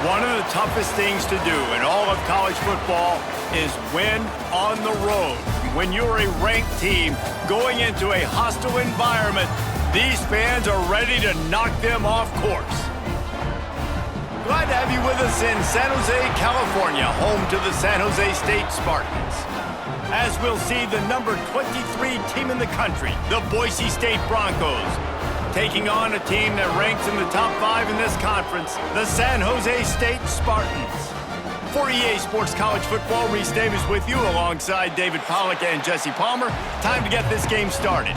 One of the toughest things to do in all of college football is win on the road. When you're a ranked team going into a hostile environment, these fans are ready to knock them off course. Glad to have you with us in San Jose, California, home to the San Jose State Spartans. As we'll see the number 23 team in the country, the Boise State Broncos, taking on a team that ranks in the top 5 in this conference, the San Jose State Spartans. For EA Sports College Football, Reese Davis with you alongside David Pollack and Jesse Palmer. Time to get this game started.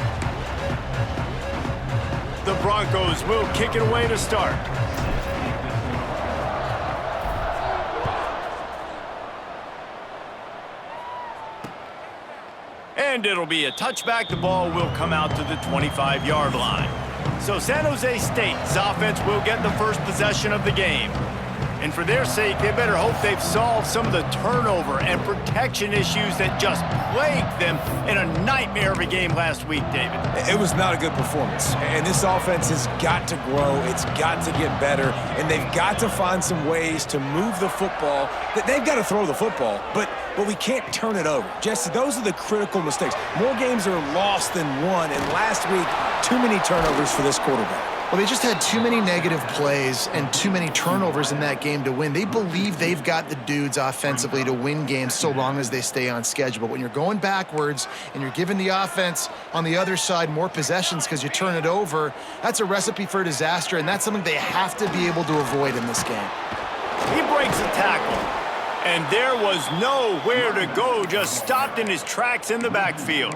The Broncos will kick it away to start. And it'll be a touchback. The ball will come out to the 25-yard line. So San Jose State's offense will get the first possession of the game. And for their sake, they better hope they've solved some of the turnover and protection issues that just plagued them in a nightmare of a game last week, David. It was not a good performance. And this offense has got to grow. It's got to get better. And they've got to find some ways to move the football. They've got to throw the football, but we can't turn it over. Jesse, those are the critical mistakes. More games are lost than won. And last week, too many turnovers for this quarterback. Well, they just had too many negative plays and too many turnovers in that game to win. They believe they've got the dudes offensively to win games so long as they stay on schedule. But when you're going backwards and you're giving the offense on the other side more possessions because you turn it over, that's a recipe for disaster, and that's something they have to be able to avoid in this game. He breaks a tackle, and there was nowhere to go, just stopped in his tracks in the backfield.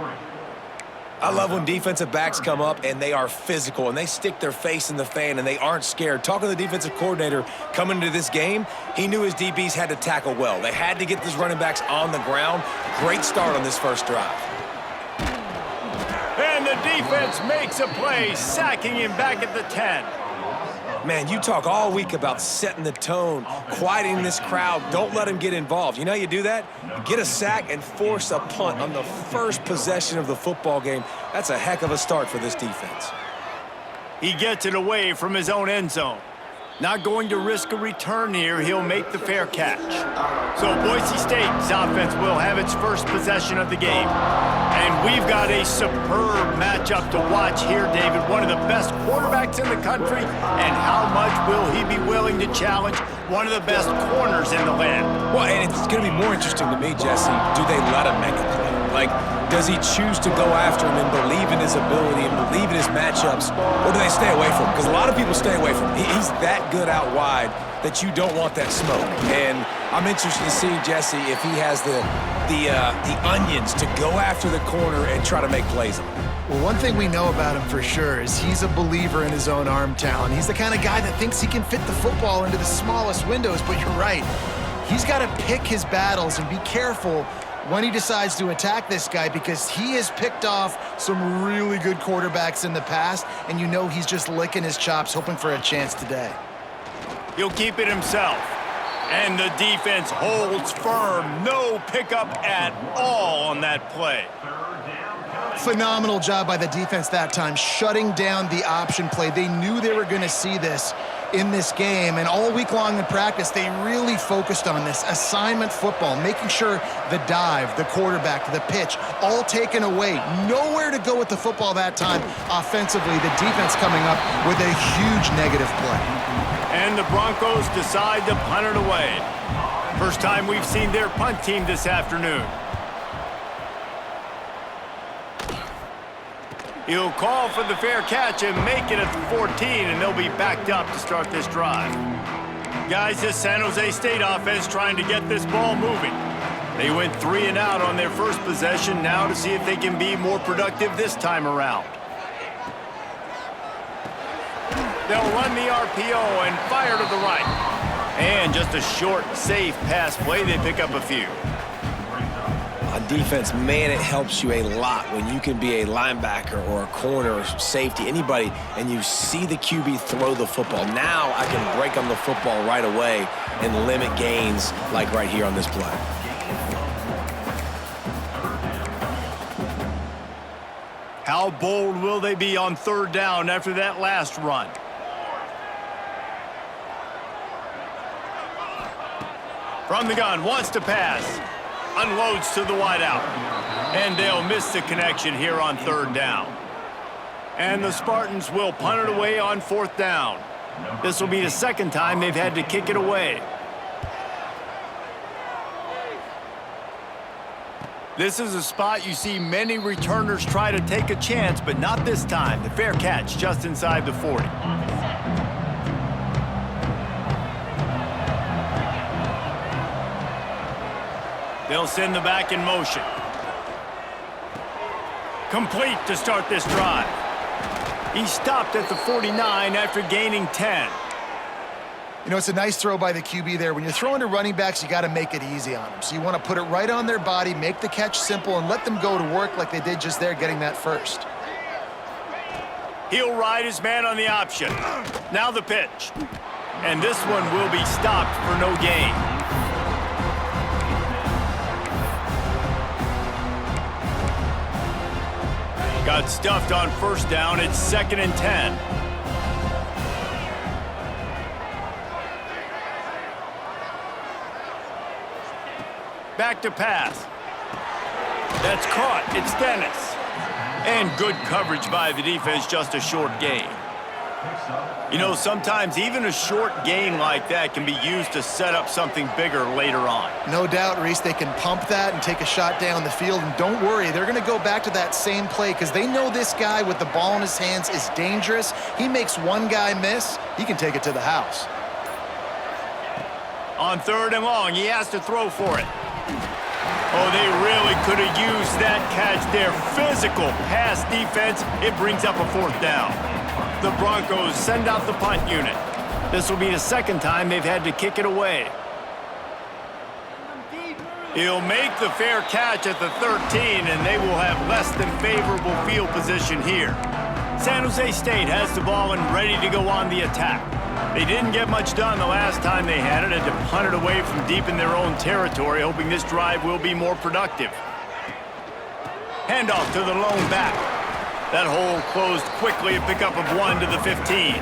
I love when defensive backs come up and they are physical and they stick their face in the fan and they aren't scared. Talking to the defensive coordinator coming into this game, he knew his DBs had to tackle well. They had to get these running backs on the ground. Great start on this first drive. And the defense makes a play, sacking him back at the 10. Man, you talk all week about setting the tone, quieting this crowd. Don't let them get involved. You know how you do that? Get a sack and force a punt on the first possession of the football game. That's a heck of a start for this defense. He gets it away from his own end zone. Not going to risk a return here. He'll make the fair catch. So Boise State's offense will have its first possession of the game. And we've got a superb matchup to watch here, David. One of the best quarterbacks in the country. And how much will he be willing to challenge one of the best corners in the land? Well, and it's going to be more interesting to me, Jesse. Do they let him make a play? Like, does he choose to go after him and believe in his ability and believe in his matchups, or do they stay away from him? Because a lot of people stay away from him. He's that good out wide that you don't want that smoke. And I'm interested to see, Jesse, if he has the onions to go after the corner and try to make plays on him. Well, one thing we know about him for sure is he's a believer in his own arm talent. He's the kind of guy that thinks he can fit the football into the smallest windows, but you're right. He's got to pick his battles and be careful when he decides to attack this guy, because he has picked off some really good quarterbacks in the past, and you know he's just licking his chops, hoping for a chance today. He'll keep it himself. And the defense holds firm. No pickup at all on that play. Phenomenal job by the defense that time, shutting down the option play. They knew they were going to see this in this game, and all week long in practice, they really focused on this assignment football, making sure the dive, the quarterback, the pitch, all taken away. Nowhere to go with the football that time offensively. The defense coming up with a huge negative play. And the Broncos decide to punt it away. First time we've seen their punt team this afternoon. He'll call for the fair catch and make it at the 14, and they'll be backed up to start this drive. Guys, this San Jose State offense trying to get this ball moving. They went 3 and out on their first possession, now to see if they can be more productive this time around. They'll run the RPO and fire to the right. And just a short, safe pass play. They pick up a few. On defense, man, it helps you a lot when you can be a linebacker or a corner or safety, anybody, and you see the QB throw the football. Now I can break on the football right away and limit gains like right here on this play. How bold will they be on third down after that last run? From the gun, wants to pass. Unloads to the wideout. And they'll miss the connection here on 3rd down. And the Spartans will punt it away on 4th down. This will be the 2nd time they've had to kick it away. This is a spot you see many returners try to take a chance, but not this time. The fair catch just inside the 40. They'll send the back in motion. Complete to start this drive. He stopped at the 49 after gaining 10. You know, it's a nice throw by the QB there. When you're throwing to running backs, you got to make it easy on them. So you want to put it right on their body, make the catch simple, and let them go to work like they did just there, getting that first. He'll ride his man on the option. Now the pitch. And this one will be stopped for no gain. Got stuffed on 1st down. It's 2nd and 10. Back to pass. That's caught. It's Dennis. And good coverage by the defense, just a short gain. You know, sometimes even a short gain like that can be used to set up something bigger later on. No doubt, Reese, they can pump that and take a shot down the field. And don't worry, they're going to go back to that same play because they know this guy with the ball in his hands is dangerous. He makes one guy miss, he can take it to the house. On 3rd and long, he has to throw for it. Oh, they really could have used that catch there. Physical pass defense. It brings up a 4th down. The Broncos send out the punt unit. This will be the 2nd time they've had to kick it away. He'll make the fair catch at the 13, and they will have less than favorable field position here. San Jose State has the ball and ready to go on the attack. They didn't get much done the last time they had it, and to punt it away from deep in their own territory, hoping this drive will be more productive. Handoff to the lone back. That hole closed quickly, a pickup of 1 to the 15.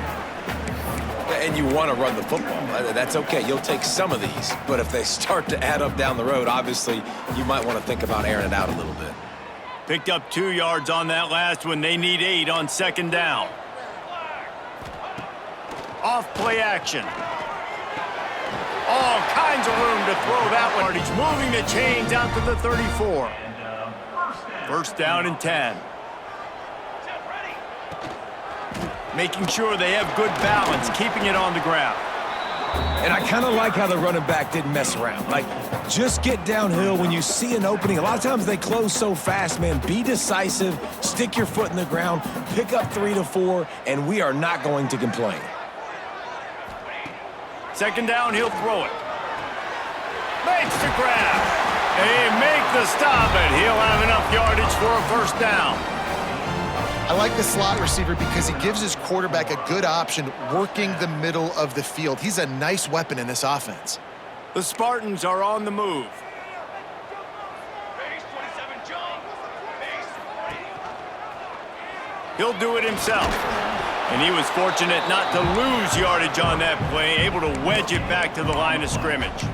And you want to run the football. That's okay. You'll take some of these. But if they start to add up down the road, obviously, you might want to think about airing it out a little bit. Picked up 2 yards on that last one. They need 8 on 2nd down. Off play action. All kinds of room to throw that one. He's moving the chains out to the 34. 1st down and 10. Making sure they have good balance, keeping it on the ground. And I kind of like how the running back didn't mess around. Like, just get downhill when you see an opening. A lot of times they close so fast, man. Be decisive, stick your foot in the ground, pick up 3 to 4, and we are not going to complain. 2nd down, he'll throw it. Makes the grab. They make the stop, and he'll have enough yardage for a 1st down. I like the slot receiver because he gives his quarterback a good option working the middle of the field. He's a nice weapon in this offense. The Spartans are on the move. He'll do it himself. And he was fortunate not to lose yardage on that play, able to wedge it back to the line of scrimmage.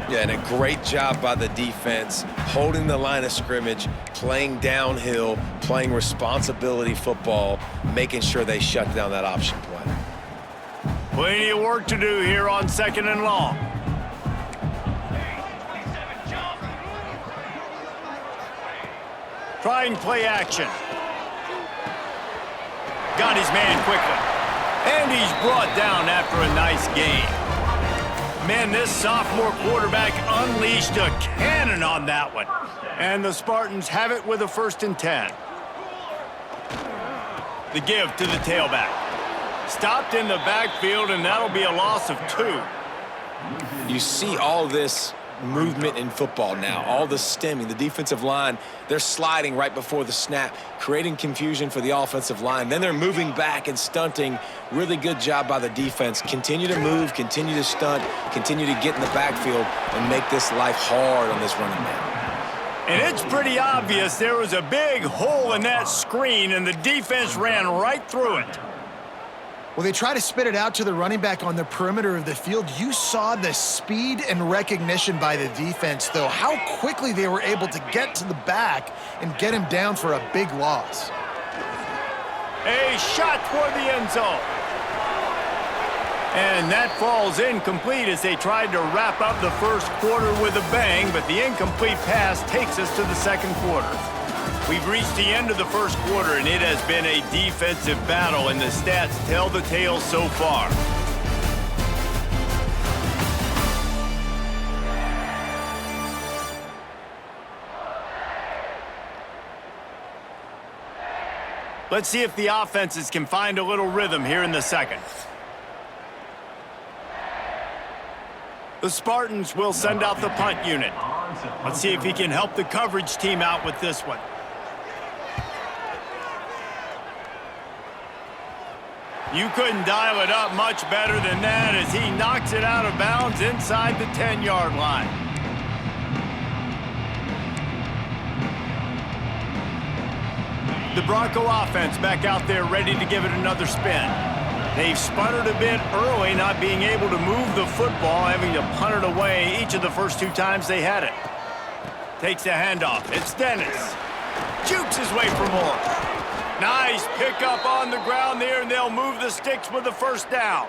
Yeah, and a great job by the defense, holding the line of scrimmage, playing downhill, playing responsibility football, making sure they shut down that option play. Plenty of work to do here on 2nd and long. Trying play action. Got his man quickly. And he's brought down after a nice gain. Man, this sophomore quarterback unleashed a cannon on that one. And the Spartans have it with a 1st and 10. The give to the tailback. Stopped in the backfield, and that'll be a loss of 2. You see all this movement in football now, all the stemming, the defensive line, they're sliding right before the snap, creating confusion for the offensive line. Then they're moving back and stunting. Really good job by the defense. Continue to move, continue to stunt, continue to get in the backfield and make this life hard on this running back. And it's pretty obvious there was a big hole in that screen, and the defense ran right through it. Well, they try to spit it out to the running back on the perimeter of the field. You saw the speed and recognition by the defense, though, how quickly they were able to get to the back and get him down for a big loss. A shot toward the end zone. And that falls incomplete as they tried to wrap up the first quarter with a bang, but the incomplete pass takes us to the second quarter. We've reached the end of the first quarter, and it has been a defensive battle, and the stats tell the tale so far. Let's see if the offenses can find a little rhythm here in the second. The Spartans will send out the punt unit. Let's see if he can help the coverage team out with this one. You couldn't dial it up much better than that as he knocks it out of bounds inside the 10-yard line. The Bronco offense back out there ready to give it another spin. They've sputtered a bit early, not being able to move the football, having to punt it away each of the first two times they had it. Takes the handoff. It's Dennis. Jukes his way for more. Nice pickup on the ground there, and they'll move the sticks with the first down.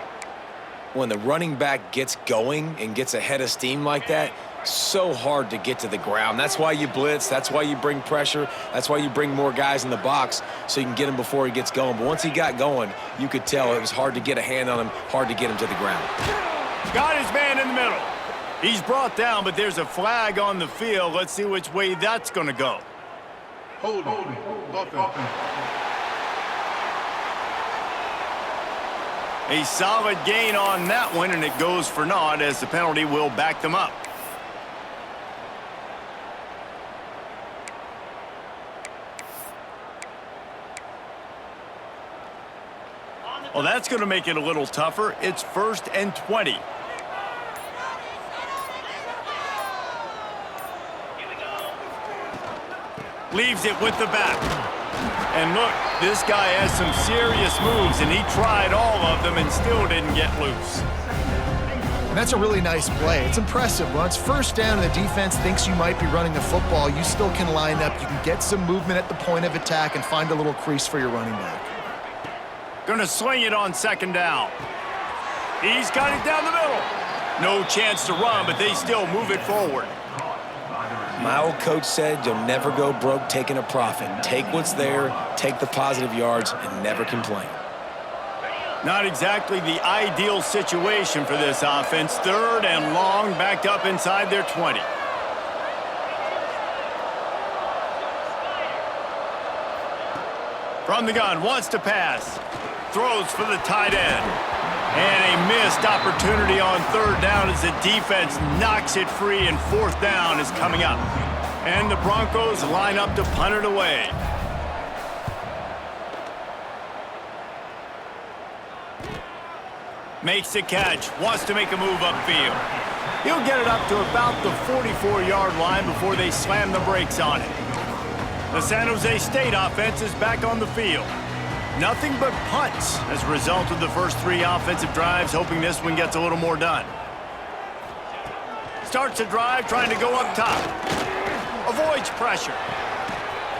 When the running back gets going and gets ahead of steam like that, so hard to get to the ground. That's why you blitz. That's why you bring pressure. That's why you bring more guys in the box so you can get him before he gets going. But once he got going, you could tell it was hard to get a hand on him, hard to get him to the ground. Got his man in the middle. He's brought down, but there's a flag on the field. Let's see which way that's going to go. Hold it. A solid gain on that one, and it goes for naught as the penalty will back them up. Well, that's going to make it a little tougher. It's 1st and 20. Leaves it with the back. And look, this guy has some serious moves, and he tried all of them and still didn't get loose. And that's a really nice play. It's impressive. When it's first down and the defense thinks you might be running the football, you still can line up. You can get some movement at the point of attack and find a little crease for your running back. Gonna swing it on second down. He's got it down the middle. No chance to run, but they still move it forward. My old coach said you'll never go broke taking a profit. Take what's there, take the positive yards, and never complain. Not exactly the ideal situation for this offense. 3rd and long, backed up inside their 20. From the gun, wants to pass. Throws for the tight end. And a missed opportunity on 3rd down as the defense knocks it free, and 4th down is coming up. And the Broncos line up to punt it away. Makes the catch, wants to make a move upfield. He'll get it up to about the 44-yard line before they slam the brakes on it. The San Jose State offense is back on the field. Nothing but punts as a result of the first 3 offensive drives, hoping this one gets a little more done. Starts the drive, trying to go up top. Avoids pressure.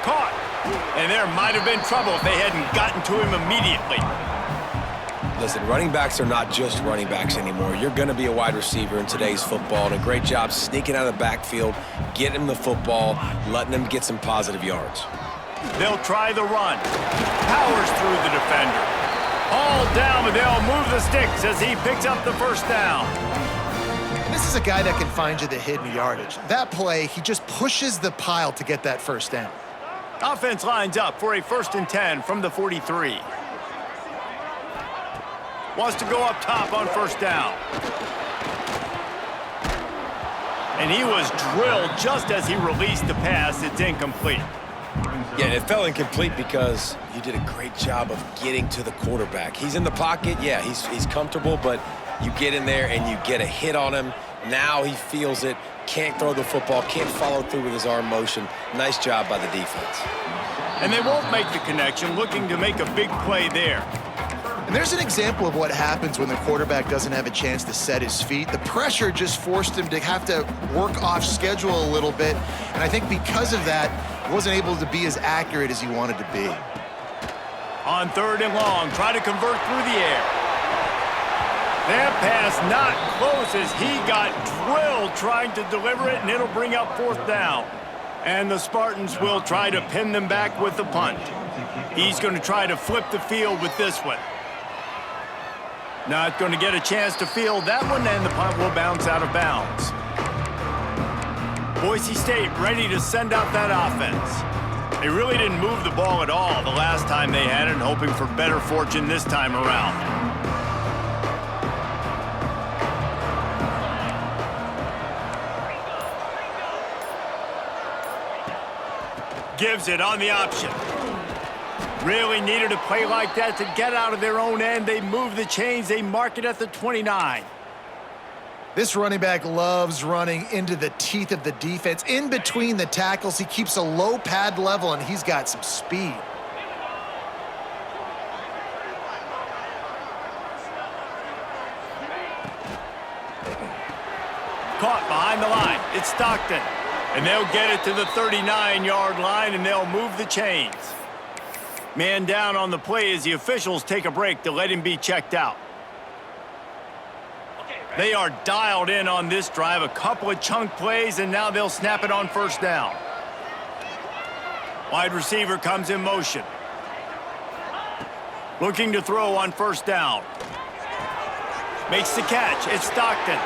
Caught. And there might have been trouble if they hadn't gotten to him immediately. Listen, running backs are not just running backs anymore. You're going to be a wide receiver in today's football, and a great job sneaking out of the backfield, getting him the football, letting him get some positive yards. They'll try the run. Powers through the defender. All down, but they'll move the sticks as he picks up the first down. This is a guy that can find you the hidden yardage. That play, he just pushes the pile to get that first down. Offense lines up for a 1st and 10 from the 43. Wants to go up top on 1st down. And he was drilled just as he released the pass. It's incomplete. Yeah, and it fell incomplete because you did a great job of getting to the quarterback. He's in the pocket. Yeah, he's comfortable, but you get in there and you get a hit on him. Now he feels it, can't throw the football, can't follow through with his arm motion. Nice job by the defense. And they won't make the connection, looking to make a big play there. And there's an example of what happens when the quarterback doesn't have a chance to set his feet. The pressure just forced him to have to work off schedule a little bit. And I think because of that, he wasn't able to be as accurate as he wanted to be. On 3rd and long, try to convert through the air. That pass not close as he got drilled trying to deliver it, and it'll bring up 4th down. And the Spartans will try to pin them back with the punt. He's going to try to flip the field with this one. Not going to get a chance to field that one, and the punt will bounce out of bounds. Boise State ready to send out that offense. They really didn't move the ball at all the last time they had it, hoping for better fortune this time around. Gives it on the option. Really needed a play like that to get out of their own end. They move the chains. They mark it at the 29. This running back loves running into the teeth of the defense. In between the tackles, he keeps a low pad level, and he's got some speed. Caught behind the line. It's Stockton. And they'll get it to the 39-yard line, and they'll move the chains. Man down on the play as the officials take a break to let him be checked out. They are dialed in on this drive. A couple of chunk plays, and now they'll snap it on 1st down. Wide receiver comes in motion. Looking to throw on 1st down. Makes the catch. It's Stockton.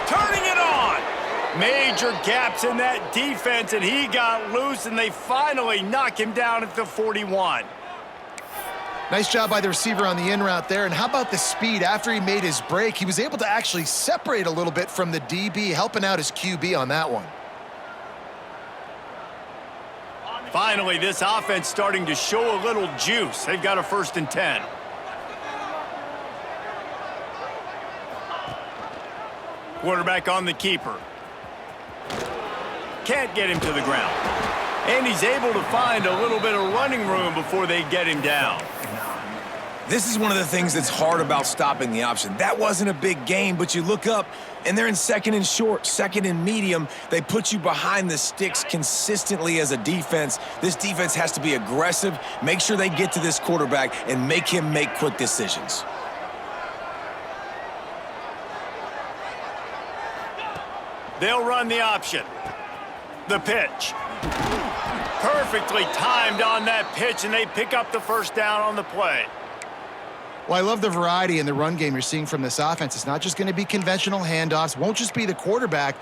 Turning it on. Major gaps in that defense, and he got loose, and they finally knock him down at the 41. Nice job by the receiver on the in route there. And how about the speed? After he made his break, he was able to actually separate a little bit from the DB, helping out his QB on that one. Finally, this offense starting to show a little juice. They've got a 1st and 10. Quarterback on the keeper. Can't get him to the ground. And he's able to find a little bit of running room before they get him down. This is one of the things that's hard about stopping the option. That wasn't a big gain, but you look up, and they're in 2nd and short, 2nd and medium. They put you behind the sticks consistently as a defense. This defense has to be aggressive, make sure they get to this quarterback, and make him make quick decisions. They'll run the option. The pitch. Perfectly timed on that pitch, and they pick up the 1st down on the play. Well, I love the variety in the run game you're seeing from this offense. It's not just going to be conventional handoffs. Won't just be the quarterback,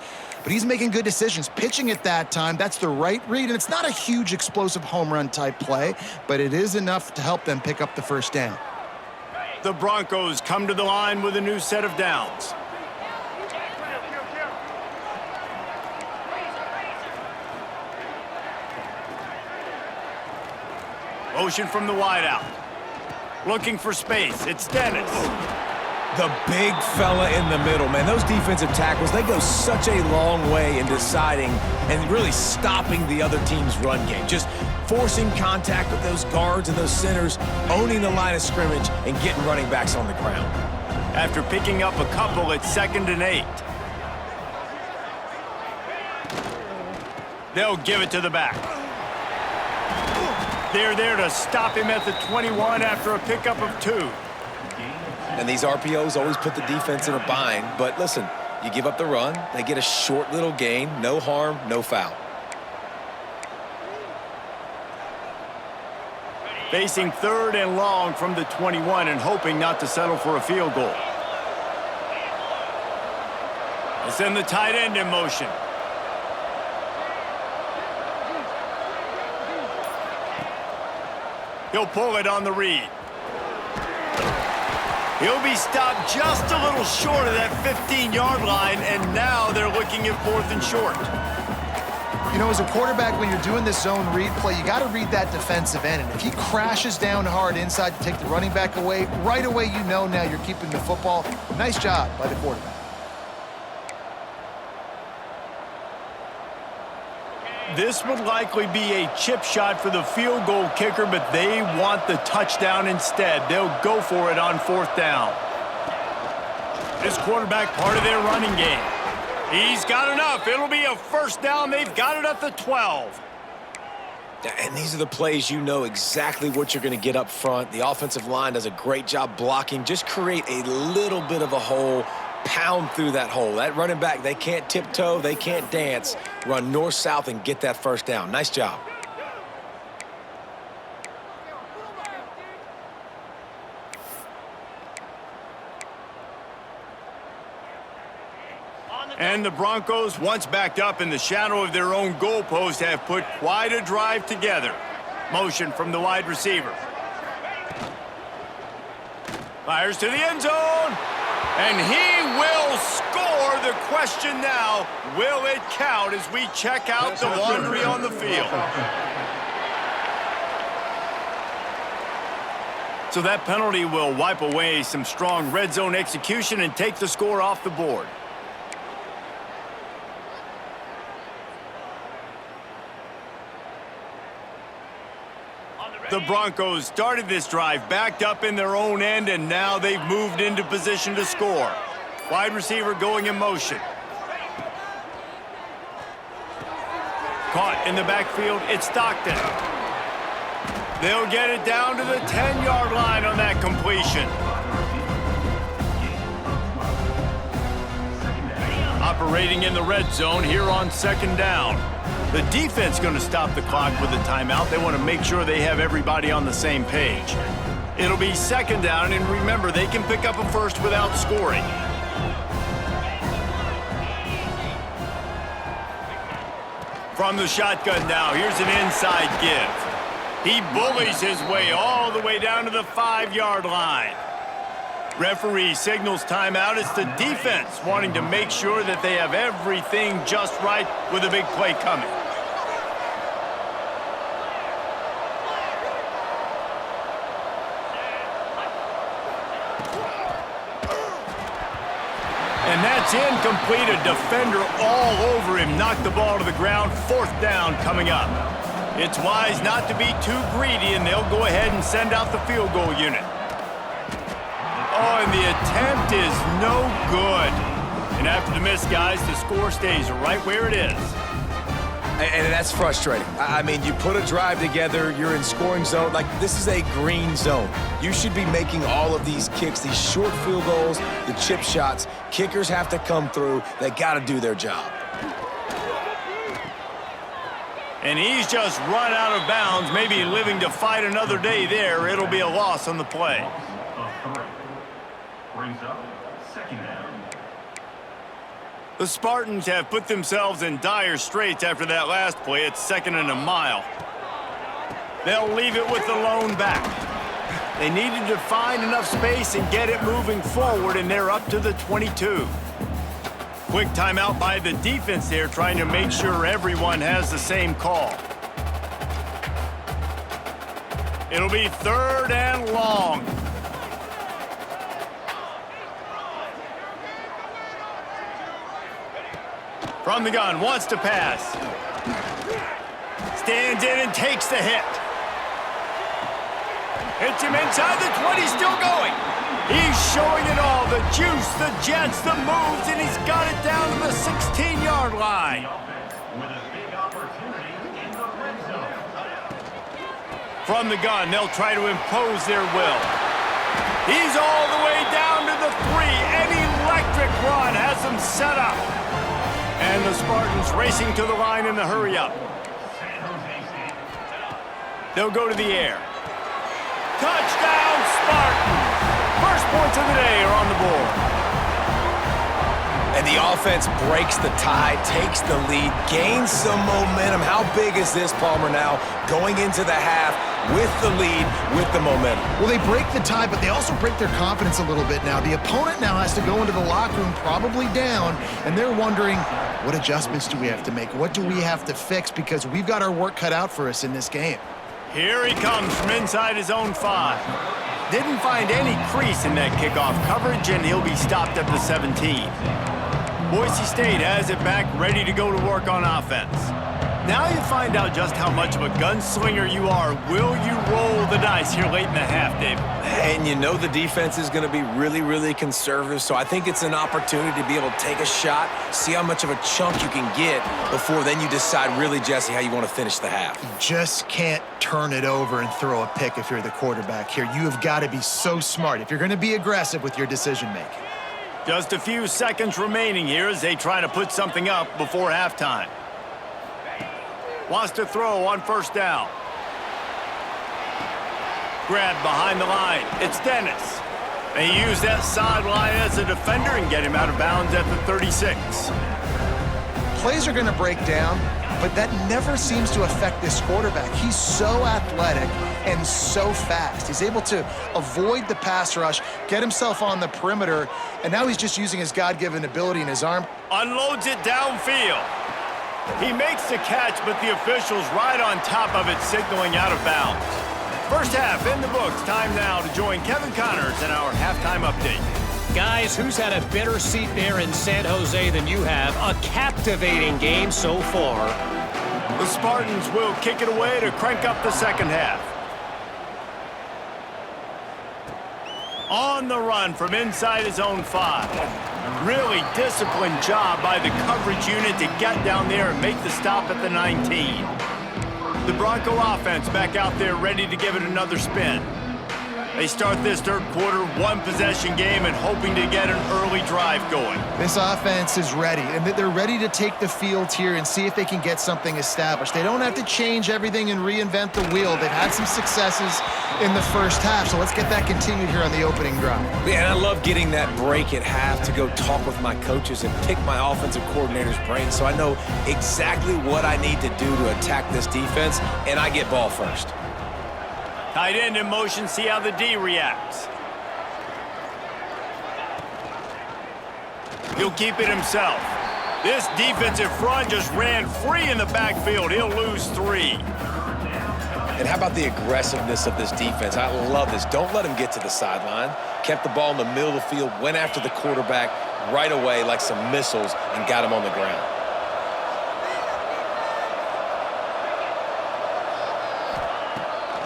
but he's making good decisions. Pitching at that time, that's the right read, and it's not a huge explosive home run type play, but it is enough to help them pick up the 1st down. The Broncos come to the line with a new set of downs. Motion from the wideout. Looking for space. It's Dennis. The big fella in the middle, man. Those defensive tackles, they go such a long way in deciding and really stopping the other team's run game. Just forcing contact with those guards and those centers, owning the line of scrimmage, and getting running backs on the ground. After picking up a couple, it's 2nd and 8. They'll give it to the back. They're there to stop him at the 21 after a pickup of 2. And these RPOs always put the defense in a bind. But listen, you give up the run, they get a short little gain, no harm, no foul. Facing 3rd and long from the 21 and hoping not to settle for a field goal. They'll send the tight end in motion. He'll pull it on the read. He'll be stopped just a little short of that 15-yard line, and now they're looking at 4th and short. You know, as a quarterback, when you're doing this zone read play, you got to read that defensive end. And if he crashes down hard inside to take the running back away, right away you know now you're keeping the football. Nice job by the quarterback. This would likely be a chip shot for the field goal kicker, but they want the touchdown instead. They'll go for it on 4th down. This quarterback part of their running game. He's got enough. It'll be a 1st down. They've got it at the 12. And these are the plays you know exactly what you're going to get up front. The offensive line does a great job blocking. Just create a little bit of a hole, pound through that hole. That running back, they can't tiptoe, they can't dance. Run north-south and get that 1st down. Nice job. And the Broncos, once backed up in the shadow of their own goalpost, have put quite a drive together. Motion from the wide receiver. Fires to the end zone. And he will score. The question now, will it count as we check out the laundry on the field? So that penalty will wipe away some strong red zone execution and take the score off the board. The Broncos started this drive backed up in their own end, and now they've moved into position to score. Wide receiver going in motion. Caught in the backfield, it's Stockton. They'll get it down to the 10-yard line on that completion. Operating in the red zone here on 2nd down. The defense going to stop the clock with a timeout. They want to make sure they have everybody on the same page. It'll be 2nd down, and remember, they can pick up a 1st without scoring. From the shotgun now, here's an inside give. He bullies his way all the way down to the 5-yard line. Referee signals timeout. It's the defense wanting to make sure that they have everything just right with a big play coming. And that's incomplete. A defender all over him. Knocked the ball to the ground. 4th down coming up. It's wise not to be too greedy, and they'll go ahead and send out the field goal unit. Oh, and the attempt is no good. And after the miss, guys, the score stays right where it is. And that's frustrating. I mean, you put a drive together, you're in scoring zone. Like, this is a green zone. You should be making all of these kicks, these short field goals, the chip shots. Kickers have to come through. They got to do their job. And he's just run out of bounds, maybe living to fight another day there. It'll be a loss on the play. Brings up 2nd down. The Spartans have put themselves in dire straits after that last play. It's 2nd and a mile. They'll leave it with the lone back. They needed to find enough space and get it moving forward, and they're up to the 22. Quick timeout by the defense there, trying to make sure everyone has the same call. It'll be 3rd and long. From the gun, wants to pass. Stands in and takes the hit. Hits him inside the 20, still going. He's showing it all, the juice, the jets, the moves, and he's got it down to the 16-yard line. With a big opportunity in the red zone. From the gun, they'll try to impose their will. He's all the way down to the 3. An electric run has him set up. And the Spartans racing to the line in the hurry-up. They'll go to the air. Touchdown, Spartans! First points of the day are on the board. And the offense breaks the tie, takes the lead, gains some momentum. How big is this, Palmer, now going into the half with the lead, with the momentum? Well, they break the tie, but they also break their confidence a little bit now. The opponent now has to go into the locker room probably down, and they're wondering, what adjustments do we have to make? What do we have to fix? Because we've got our work cut out for us in this game. Here he comes from inside his own 5. Didn't find any crease in that kickoff coverage, and he'll be stopped at the 17. Boise State has it back, ready to go to work on offense. Now you find out just how much of a gunslinger you are. Will you roll the dice here late in the half, David? And you know the defense is going to be really, really conservative, so I think it's an opportunity to be able to take a shot, see how much of a chunk you can get before then you decide really, Jesse, how you want to finish the half. You just can't turn it over and throw a pick if you're the quarterback here. You have got to be so smart if you're going to be aggressive with your decision-making. Just a few seconds remaining here as they try to put something up before halftime. Wants to throw on first down. Grab behind the line. It's Dennis. They use that sideline as a defender and get him out of bounds at the 36. Plays are going to break down, but that never seems to affect this quarterback. He's so athletic and so fast. He's able to avoid the pass rush, get himself on the perimeter, and now he's just using his God-given ability in his arm. Unloads it downfield. He makes the catch, but the official's right on top of it, signaling out of bounds. First half in the books. Time now to join Kevin Connors in our halftime update. Guys, who's had a better seat there in San Jose than you have? A captivating game so far. The Spartans will kick it away to crank up the second half. On the run from inside his own 5. Really disciplined job by the coverage unit to get down there and make the stop at the 19. The Bronco offense back out there ready to give it another spin. They start this third quarter one-possession game and hoping to get an early drive going. This offense is ready, and they're ready to take the field here and see if they can get something established. They don't have to change everything and reinvent the wheel. They've had some successes in the first half, so let's get that continued here on the opening drive. Yeah, and I love getting that break at half to go talk with my coaches and pick my offensive coordinator's brain so I know exactly what I need to do to attack this defense, and I get ball first. Tight end in motion, see how the D reacts. He'll keep it himself. This defensive front just ran free in the backfield. He'll lose 3. And how about the aggressiveness of this defense? I love this. Don't let him get to the sideline. Kept the ball in the middle of the field, went after the quarterback right away like some missiles and got him on the ground.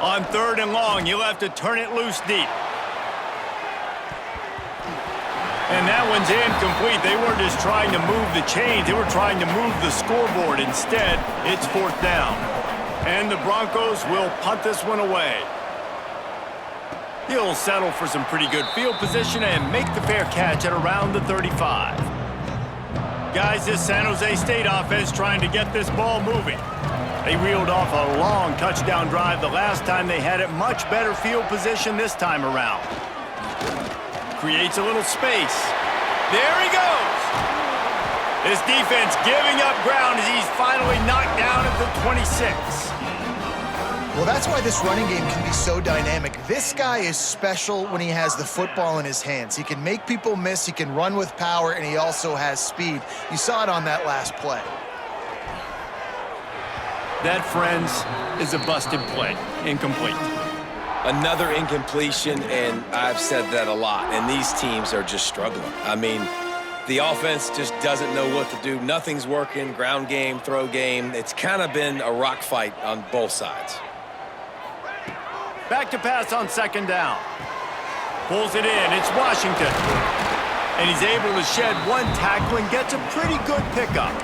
On 3rd and long, you'll have to turn it loose deep. And that one's incomplete. They weren't just trying to move the chains. They were trying to move the scoreboard. Instead, it's 4th down. And the Broncos will punt this one away. He'll settle for some pretty good field position and make the fair catch at around the 35. Guys, this San Jose State offense trying to get this ball moving. They reeled off a long touchdown drive the last time. They had it much better field position this time around. Creates a little space. There he goes. This defense giving up ground as he's finally knocked down at the 26. Well, that's why this running game can be so dynamic. This guy is special when he has the football in his hands. He can make people miss, he can run with power, and he also has speed. You saw it on that last play. That, friends, is a busted play. Incomplete. Another incompletion, and I've said that a lot, and these teams are just struggling. I mean, the offense just doesn't know what to do. Nothing's working, ground game, throw game. It's kind of been a rock fight on both sides. Back to pass on 2nd down. Pulls it in. It's Washington. And he's able to shed one tackle and gets a pretty good pickup.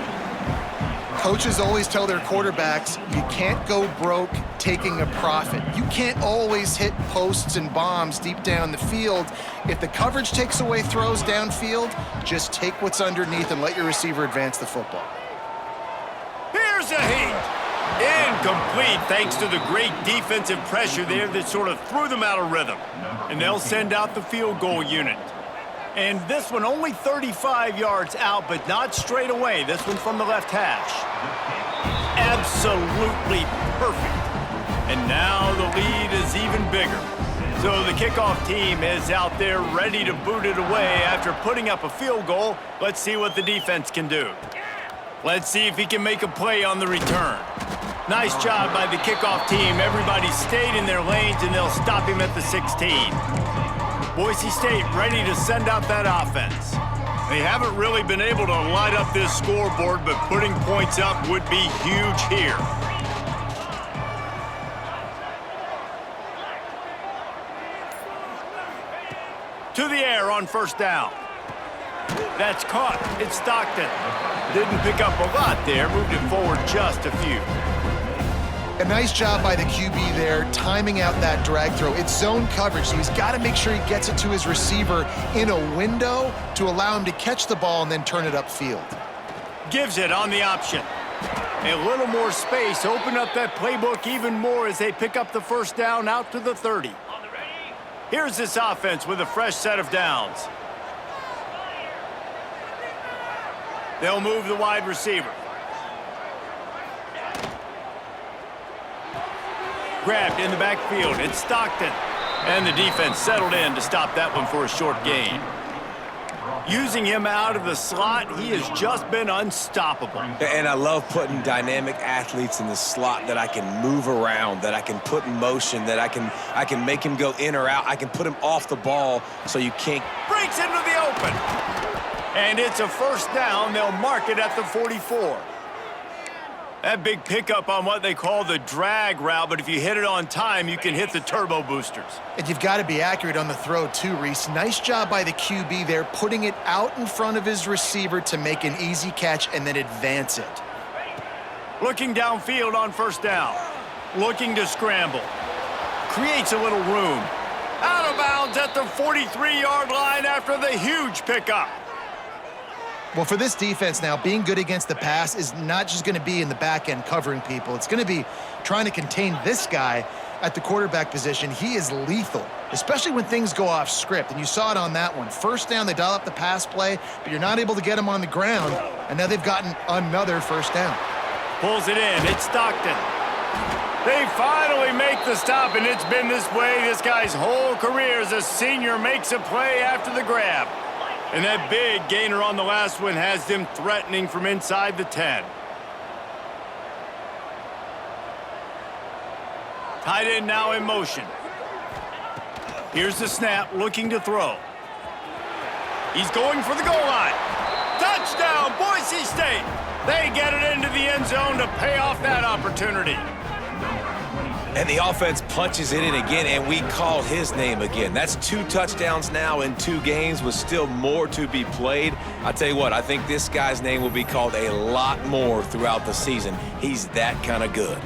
Coaches always tell their quarterbacks, you can't go broke taking a profit. You can't always hit posts and bombs deep down the field. If the coverage takes away throws downfield, just take what's underneath and let your receiver advance the football. Here's a heat. Incomplete thanks to the great defensive pressure there that sort of threw them out of rhythm. And they'll send out the field goal unit. And this one only 35 yards out, but not straight away. This one from the left hash. Absolutely perfect. And now the lead is even bigger. So the kickoff team is out there ready to boot it away after putting up a field goal. Let's see what the defense can do. Let's see if he can make a play on the return. Nice job by the kickoff team. Everybody stayed in their lanes, and they'll stop him at the 16. Boise State ready to send out that offense. They haven't really been able to light up this scoreboard, but putting points up would be huge here. To the air on first down. That's caught. It's Stockton. Didn't pick up a lot there. Moved it forward just a few. A nice job by the QB there, timing out that drag throw. It's zone coverage, so he's got to make sure he gets it to his receiver in a window to allow him to catch the ball and then turn it upfield. Gives it on the option. A little more space. Open up that playbook even more as they pick up the first down out to the 30. Here's this offense with a fresh set of downs. They'll move the wide receiver. Grabbed in the backfield. It's Stockton. And the defense settled in to stop that one for a short gain. Using him out of the slot, he has just been unstoppable. And I love putting dynamic athletes in the slot that I can move around, that I can put in motion, that I can make him go in or out. I can put him off the ball so you can't. Breaks into the open. And it's a first down. They'll mark it at the 44. That big pickup on what they call the drag route, but if you hit it on time, you can hit the turbo boosters. And you've got to be accurate on the throw too, Reese. Nice job by the QB there, putting it out in front of his receiver to make an easy catch and then advance it. Looking downfield on first down. Looking to scramble. Creates a little room. Out of bounds at the 43-yard line after the huge pickup. Well, for this defense now, being good against the pass is not just going to be in the back end covering people. It's going to be trying to contain this guy at the quarterback position. He is lethal, especially when things go off script. And you saw it on that one. First down, they dial up the pass play, but you're not able to get him on the ground. And now they've gotten another first down. Pulls it in. It's Stockton. They finally make the stop, and it's been this way this guy's whole career as a senior makes a play after the grab. And that big gainer on the last one has them threatening from inside the 10. Tight end now in motion. Here's the snap, looking to throw. He's going for the goal line. Touchdown, Boise State. They get it into the end zone to pay off that opportunity. And the offense punches it in again, and we call his name again. That's 2 touchdowns now in 2 games with still more to be played. I tell you what, I think this guy's name will be called a lot more throughout the season. He's that kind of good.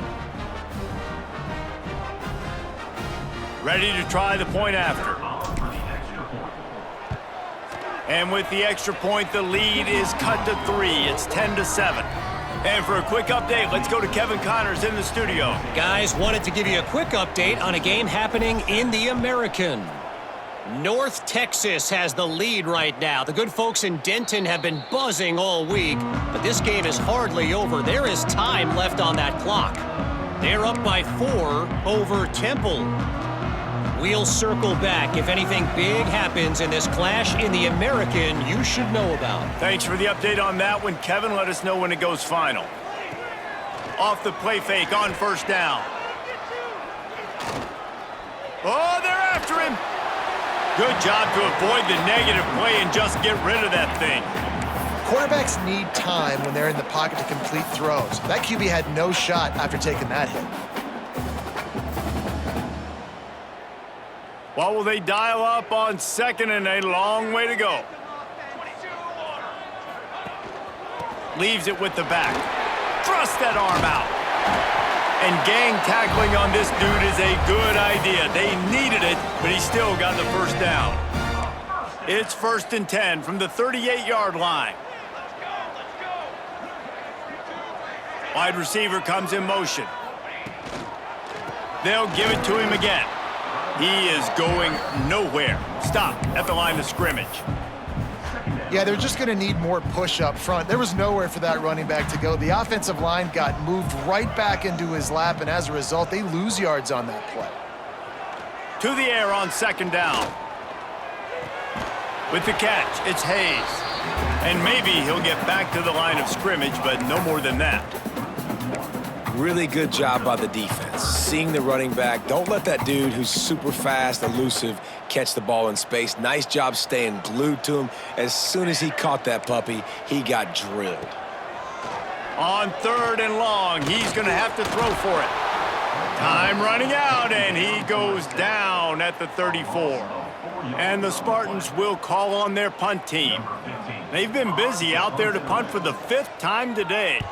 Ready to try the point after. And with the extra point, the lead is cut to 3. It's 10-7. And for a quick update, let's go to Kevin Connors in the studio. Guys, wanted to give you a quick update on a game happening in the American. North Texas has the lead right now. The good folks in Denton have been buzzing all week, but this game is hardly over. There is time left on that clock. They're up by 4 over Temple. We'll circle back. If anything big happens in this clash in the American, you should know about. Thanks for the update on that one, Kevin. Let us know when it goes final. Off the play fake on first down. Oh, they're after him. Good job to avoid the negative play and just get rid of that thing. Quarterbacks need time when they're in the pocket to complete throws. That QB had no shot after taking that hit. What will they dial up on second and a long way to go? Leaves it with the back. Thrust that arm out. And gang tackling on this dude is a good idea. They needed it, but he still got the first down. It's 1st and 10 from the 38-yard line. Wide receiver comes in motion. They'll give it to him again. He is going nowhere. Stop at the line of scrimmage. Yeah, they're just going to need more push up front. There was nowhere for that running back to go. The offensive line got moved right back into his lap, and as a result, they lose yards on that play. To the air on second down. With the catch, it's Hayes. And maybe he'll get back to the line of scrimmage, but no more than that. Really good job by the defense. Seeing the running back. Don't let that dude who's super fast, elusive, catch the ball in space. Nice job staying glued to him. As soon as he caught that puppy, he got drilled. On 3rd and long, he's going to have to throw for it. Time running out, and he goes down at the 34. And the Spartans will call on their punt team. They've been busy out there to punt for the 5th time today.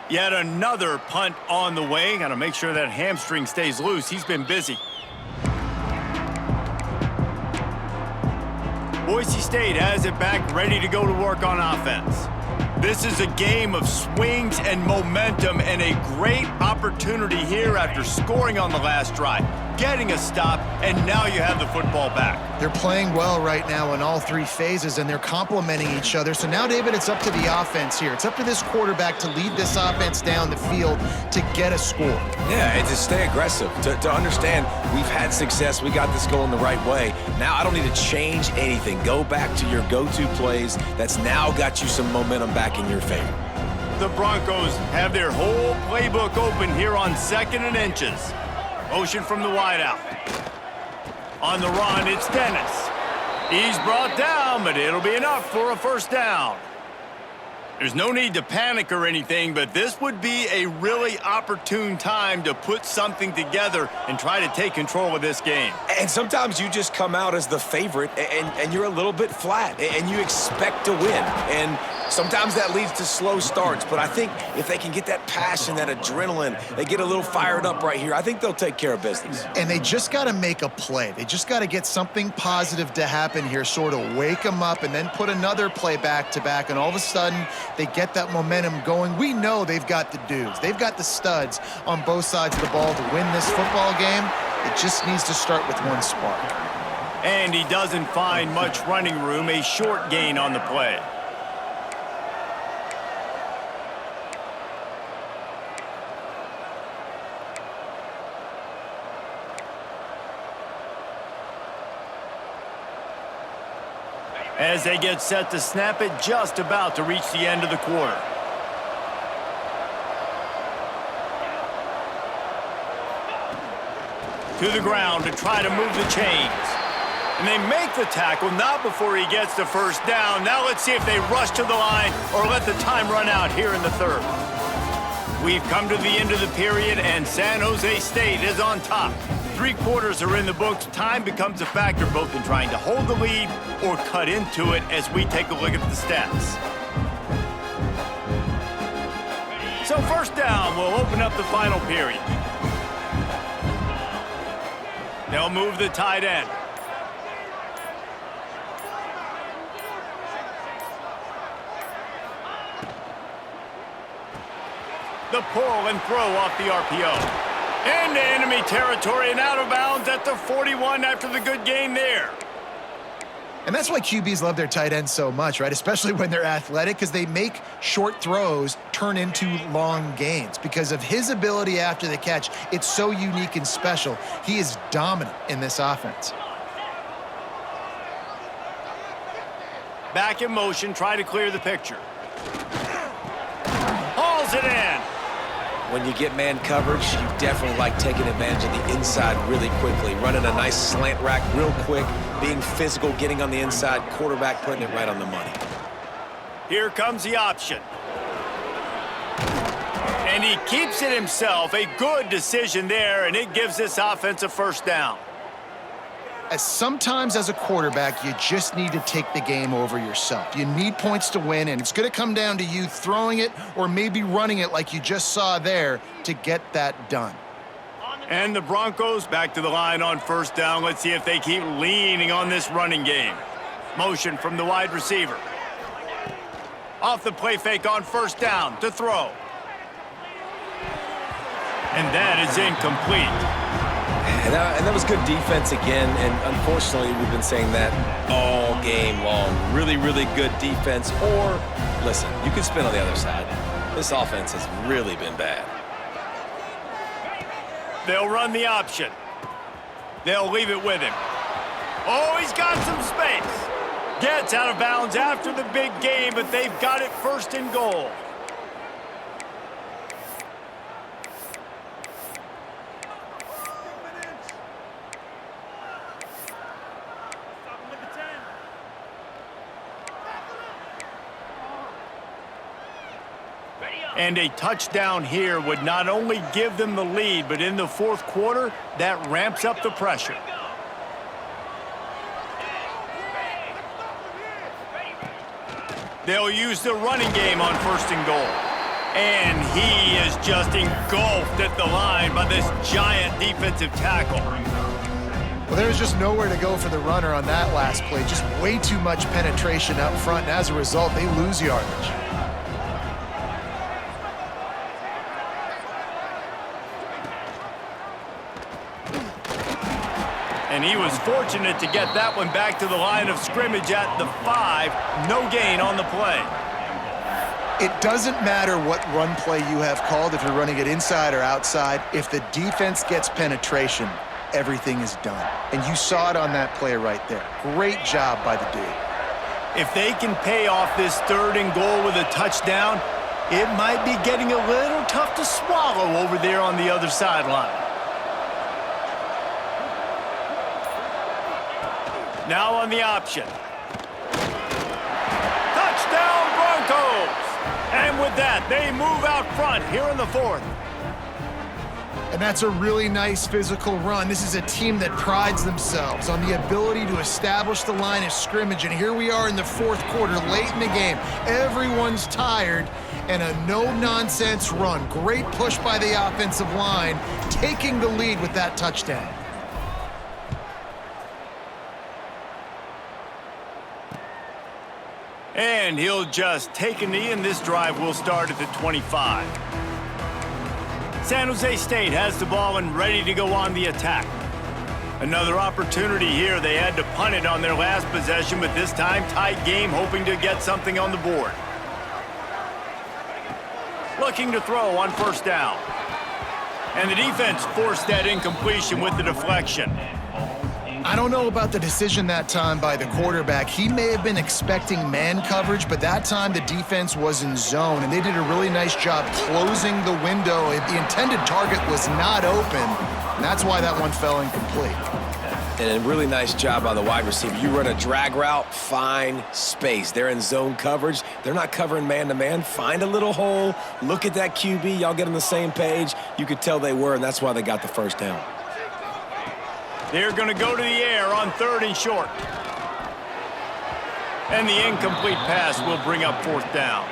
Yet another punt on the way. Got to make sure that hamstring stays loose. He's been busy. Boise State has it back, ready to go to work on offense. This is a game of swings and momentum, and a great opportunity here after scoring on the last drive, getting a stop, and now you have the football back. They're playing well right now in all 3 phases, and they're complementing each other. So now, David, it's up to the offense here. It's up to this quarterback to lead this offense down the field to get a score. Yeah, and to stay aggressive, to understand we've had success, we got this going the right way. Now I don't need to change anything. Go back to your go-to plays. That's now got you some momentum back in your favor. The Broncos have their whole playbook open here on 2nd and inches. Motion from the wideout. On the run, it's Dennis. He's brought down, but it'll be enough for a 1st down. There's no need to panic or anything, but this would be a really opportune time to put something together and try to take control of this game. And sometimes you just come out as the favorite, and you're a little bit flat, and you expect to win. And sometimes that leads to slow starts, but I think if they can get that passion, that adrenaline, they get a little fired up right here, I think they'll take care of business. And they just got to make a play. They just got to get something positive to happen here, sort of wake them up, and then put another play back-to-back, and all of a sudden, they get that momentum going. We know they've got the dudes. They've got the studs on both sides of the ball to win this football game. It just needs to start with one spark. And he doesn't find much running room, a short gain on the play. As they get set to snap it, just about to reach the end of the quarter. To the ground to try to move the chains. And they make the tackle, not before he gets the 1st down. Now let's see if they rush to the line or let the time run out here in the 3rd. We've come to the end of the period, and San Jose State is on top. 3 quarters are in the books. Time becomes a factor both in trying to hold the lead or cut into it as we take a look at the stats. So 1st down will open up the final period. They'll move the tight end. The pull and throw off the RPO. Into enemy territory and out of bounds at the 41 after the good gain there. And that's why QBs love their tight ends so much, right? Especially when they're athletic, because they make short throws turn into long gains. Because of his ability after the catch, it's so unique and special. He is dominant in this offense. Back in motion, try to clear the picture. Hauls it in. When you get man coverage, you definitely like taking advantage of the inside really quickly, running a nice slant rack real quick, being physical, getting on the inside, quarterback putting it right on the money. Here comes the option. And he keeps it himself. A good decision there, and it gives this offense a 1st down. Sometimes as a quarterback, you just need to take the game over yourself. You need points to win, and it's going to come down to you throwing it or maybe running it like you just saw there to get that done. And the Broncos back to the line on 1st down. Let's see if they keep leaning on this running game. Motion from the wide receiver. Off the play fake on 1st down to throw. And that is incomplete. And that was good defense again, and unfortunately, we've been saying that all game long. Really, really good defense. Or, listen, you can spin on the other side. This offense has really been bad. They'll run the option. They'll leave it with him. Oh, he's got some space. Gets out of bounds after the big game, but they've got it 1st and goal. And a touchdown here would not only give them the lead, but in the fourth quarter, that ramps up the pressure. They'll use the running game on 1st and goal. And he is just engulfed at the line by this giant defensive tackle. Well, there was just nowhere to go for the runner on that last play. Just way too much penetration up front, and as a result, they lose yardage. And he was fortunate to get that one back to the line of scrimmage at the 5. No gain on the play. It doesn't matter what run play you have called, if you're running it inside or outside. If the defense gets penetration, everything is done. And you saw it on that play right there. Great job by the dude. If they can pay off this 3rd and goal with a touchdown, it might be getting a little tough to swallow over there on the other sideline. Now on the option. Touchdown, Broncos! And with that, they move out front here in the 4th. And that's a really nice physical run. This is a team that prides themselves on the ability to establish the line of scrimmage. And here we are in the 4th quarter, late in the game. Everyone's tired, and a no-nonsense run. Great push by the offensive line, taking the lead with that touchdown. And he'll just take a knee, and this drive will start at the 25. San Jose State has the ball and ready to go on the attack. Another opportunity here. They had to punt it on their last possession, but this time tight game, hoping to get something on the board. Looking to throw on 1st down. And the defense forced that incompletion with the deflection. I don't know about the decision that time by the quarterback. He may have been expecting man coverage, but that time the defense was in zone, and they did a really nice job closing the window. The intended target was not open, and that's why that one fell incomplete. And a really nice job by the wide receiver. You run a drag route, find space. They're in zone coverage. They're not covering man-to-man. Find a little hole. Look at that QB. Y'all get on the same page. You could tell they were, and that's why they got the 1st down. They're going to go to the air on 3rd and short. And the incomplete pass will bring up 4th down.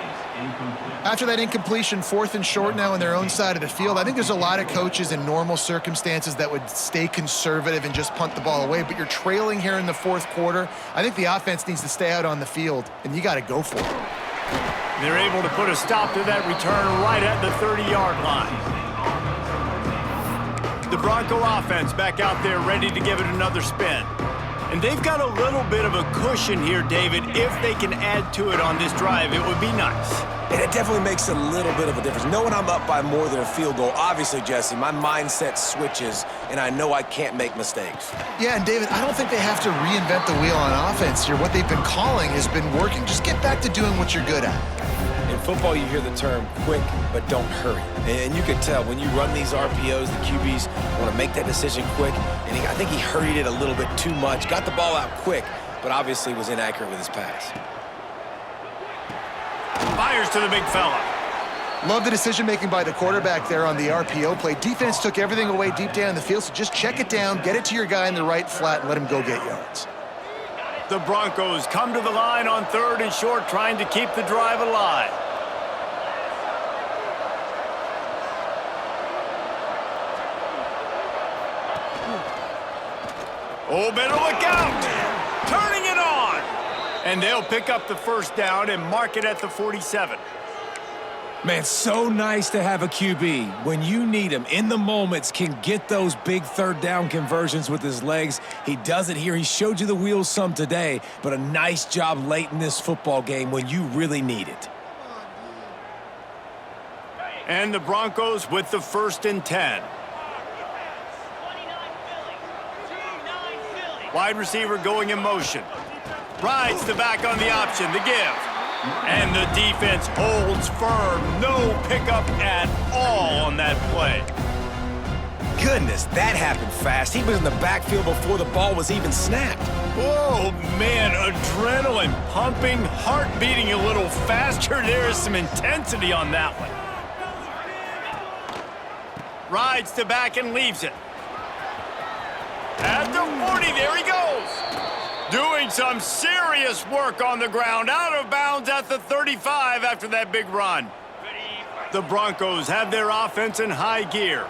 After that incompletion, 4th and short now on their own side of the field. I think there's a lot of coaches in normal circumstances that would stay conservative and just punt the ball away, but you're trailing here in the 4th quarter. I think the offense needs to stay out on the field, and you got to go for it. They're able to put a stop to that return right at the 30-yard line. The Bronco offense back out there ready to give it another spin. And they've got a little bit of a cushion here, David. If they can add to it on this drive, it would be nice. And it definitely makes a little bit of a difference. Knowing I'm up by more than a field goal, obviously, Jesse, my mindset switches, and I know I can't make mistakes. Yeah, and David, I don't think they have to reinvent the wheel on offense here. What they've been calling has been working. Just get back to doing what you're good at. In football, you hear the term quick, but don't hurry. And you can tell when you run these RPOs, the QBs want to make that decision quick. And I think he hurried it a little bit too much, got the ball out quick, but obviously was inaccurate with his pass. Fires to the big fella. Love the decision-making by the quarterback there on the RPO play. Defense took everything away deep down the field, so just check it down, get it to your guy in the right flat, and let him go get yards. The Broncos come to the line on 3rd and short, trying to keep the drive alive. Oh, better look out! Turning it on! And they'll pick up the 1st down and mark it at the 47. Man, so nice to have a QB. When you need him, in the moments, can get those big 3rd down conversions with his legs. He does it here. He showed you the wheels some today, but a nice job late in this football game when you really need it. And the Broncos with the 1st and 10. Wide receiver going in motion. Rides the back on the option, the give. And the defense holds firm. No pickup at all on that play. Goodness, that happened fast. He was in the backfield before the ball was even snapped. Oh, man, adrenaline pumping, heart beating a little faster. There is some intensity on that one. Rides to back and leaves it. At the 40, there he goes. Doing some serious work on the ground. Out of bounds at the 35 after that big run. The Broncos have their offense in high gear.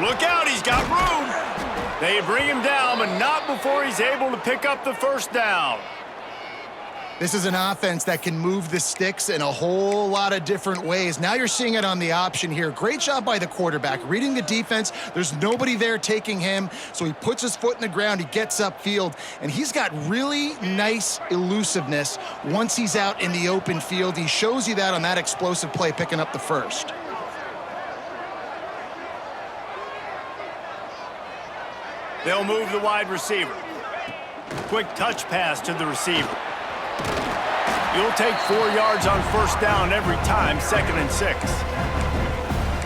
Look out, he's got room. They bring him down, but not before he's able to pick up the first down. This is an offense that can move the sticks in a whole lot of different ways. Now you're seeing it on the option here. Great job by the quarterback. Reading the defense, there's nobody there taking him, so he puts his foot in the ground, he gets upfield, and he's got really nice elusiveness once he's out in the open field. He shows you that on that explosive play, picking up the first. They'll move the wide receiver. Quick touch pass to the receiver. You'll take 4 yards on first down every time, 2nd and 6.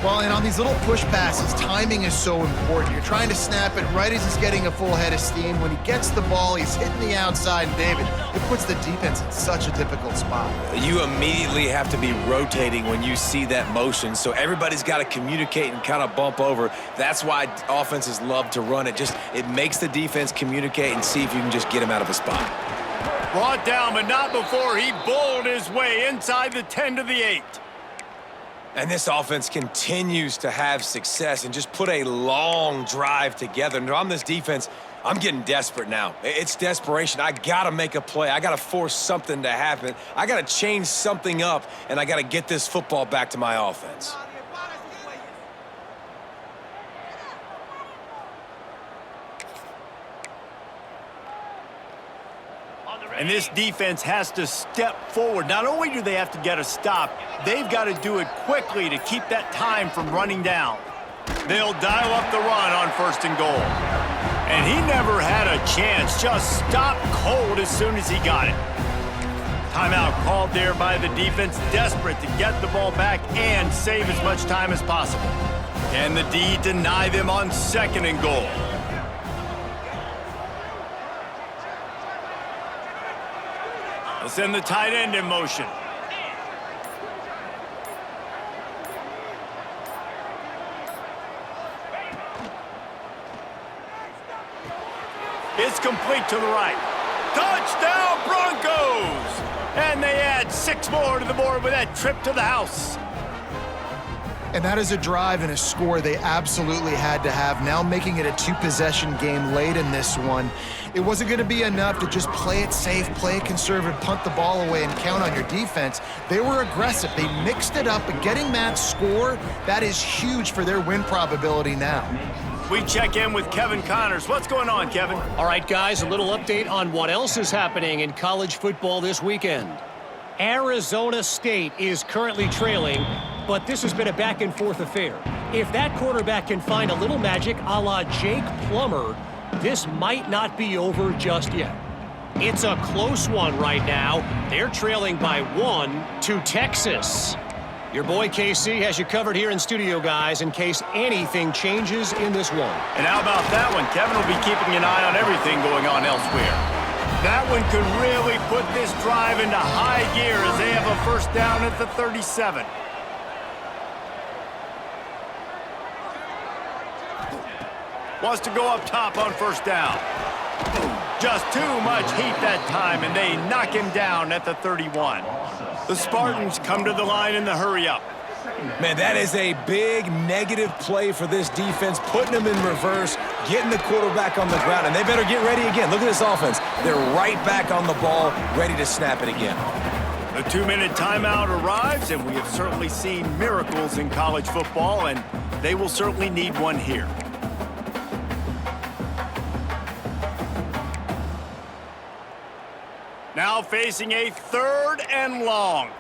Well, and on these little push passes, timing is so important. You're trying to snap it right as he's getting a full head of steam. When he gets the ball, he's hitting the outside. And David, it puts the defense in such a difficult spot. You immediately have to be rotating when you see that motion, so everybody's got to communicate and kind of bump over. That's why offenses love to run it. It makes the defense communicate and see if you can just get him out of a spot. Brought down, but not before he bowled his way inside the 10 to the 8. And this offense continues to have success and just put a long drive together. And on this defense, I'm getting desperate now. It's desperation. I got to make a play. I got to force something to happen. I got to change something up, and I got to get this football back to my offense. And this defense has to step forward. Not only do they have to get a stop, they've got to do it quickly to keep that time from running down. They'll dial up the run on 1st and goal. And he never had a chance. Just stopped cold as soon as he got it. Timeout called there by the defense, desperate to get the ball back and save as much time as possible. Can the D deny them on 2nd and goal? They'll send the tight end in motion. It's complete to the right. Touchdown, Broncos! And they add 6 more to the board with that trip to the house. And that is a drive and a score they absolutely had to have. Now making it a 2-possession game late in this one. It wasn't going to be enough to just play it safe, play it conservative, punt the ball away, and count on your defense. They were aggressive. They mixed it up, but getting that score, that is huge for their win probability now. We check in with Kevin Connors. What's going on, Kevin? All right, guys, a little update on what else is happening in college football this weekend. Arizona State is currently trailing, but this has been a back-and-forth affair. If that quarterback can find a little magic a la Jake Plummer, this might not be over just yet. It's a close one right now. They're trailing by 1 to Texas. Your boy KC has you covered here in studio, guys, in case anything changes in this one. And how about that one? Kevin will be keeping an eye on everything going on elsewhere. That one could really put this drive into high gear as they have a first down at the 37. Wants to go up top on first down. Just too much heat that time, and they knock him down at the 31. The Spartans come to the line in the hurry-up. Man, that is a big negative play for this defense, putting them in reverse, getting the quarterback on the ground, and they better get ready again. Look at this offense. They're right back on the ball, ready to snap it again. The 2-minute timeout arrives, and we have certainly seen miracles in college football, and they will certainly need one here. Now facing a 3rd and long.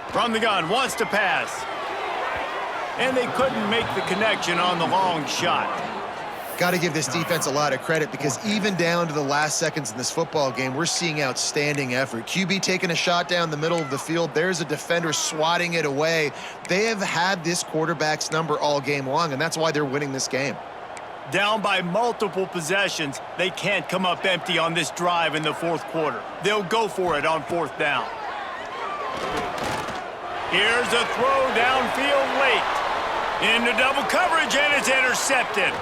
From the gun, wants to pass. And they couldn't make the connection on the long shot. Got to give this defense a lot of credit because even down to the last seconds in this football game, we're seeing outstanding effort. QB taking a shot down the middle of the field. There's a defender swatting it away. They have had this quarterback's number all game long, and that's why they're winning this game. Down by multiple possessions, they can't come up empty on this drive in the fourth quarter. They'll go for it on fourth down. Here's a throw downfield late. Into double coverage, and it's intercepted.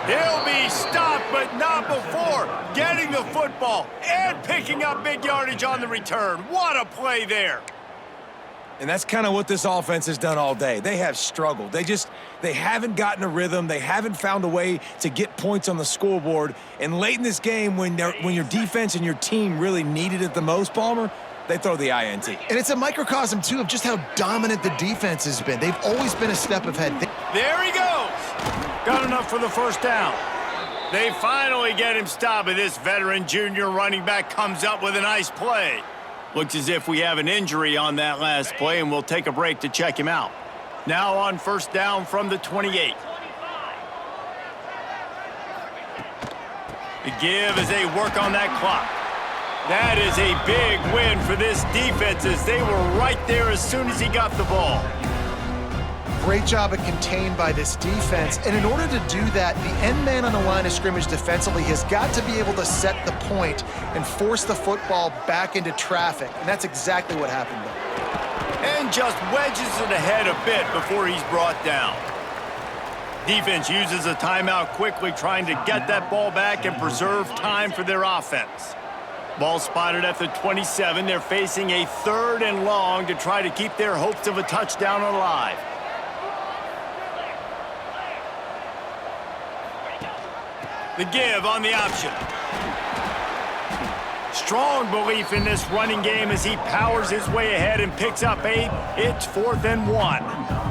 He'll be stopped, but not before getting the football and picking up big yardage on the return. What a play there. And that's kind of what this offense has done all day. They have struggled. They haven't gotten a rhythm. They haven't found a way to get points on the scoreboard. And late in this game, when your defense and your team really needed it the most, Palmer, they throw the INT. And it's a microcosm, too, of just how dominant the defense has been. They've always been a step ahead. There he goes. Got enough for the first down. They finally get him stopped, and this veteran junior running back comes up with a nice play. Looks as if we have an injury on that last play, and we'll take a break to check him out. Now on first down from the 28. The give as they work on that clock. That is a big win for this defense as they were right there as soon as he got the ball. Great job of contained by this defense. And in order to do that, the end man on the line of scrimmage defensively has got to be able to set the point and force the football back into traffic. And that's exactly what happened there. And just wedges it ahead a bit before he's brought down. Defense uses a timeout quickly, trying to get that ball back and preserve time for their offense. Ball spotted at the 27. They're facing a 3rd and long to try to keep their hopes of a touchdown alive. The give on the option. Strong belief in this running game as he powers his way ahead and picks up 8. It's 4th and 1.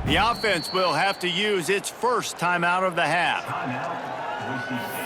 The offense will have to use its first timeout of the half. Timeout, Boise State.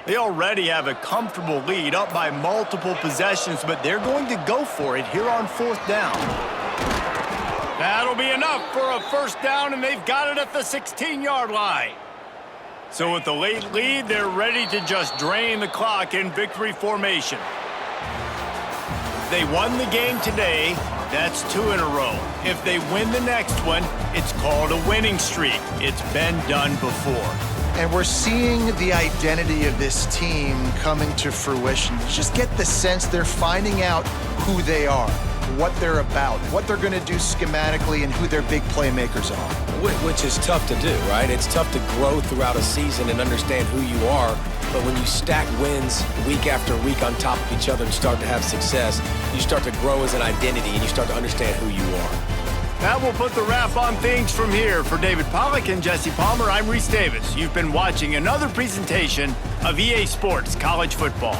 They already have a comfortable lead, up by multiple possessions, but they're going to go for it here on 4th down. That'll be enough for a first down, and they've got it at the 16-yard line. So with the late lead, they're ready to just drain the clock in victory formation. They won the game today. That's 2 in a row. If they win the next one, it's called a winning streak. It's been done before. And we're seeing the identity of this team coming to fruition. You just get the sense they're finding out who they are, what they're about, what they're going to do schematically, and who their big playmakers are. Which is tough to do, right? It's tough to grow throughout a season and understand who you are. But when you stack wins week after week on top of each other and start to have success, you start to grow as an identity and you start to understand who you are. That will put the wrap on things from here. For David Pollack and Jesse Palmer, I'm Reese Davis. You've been watching another presentation of EA Sports College Football.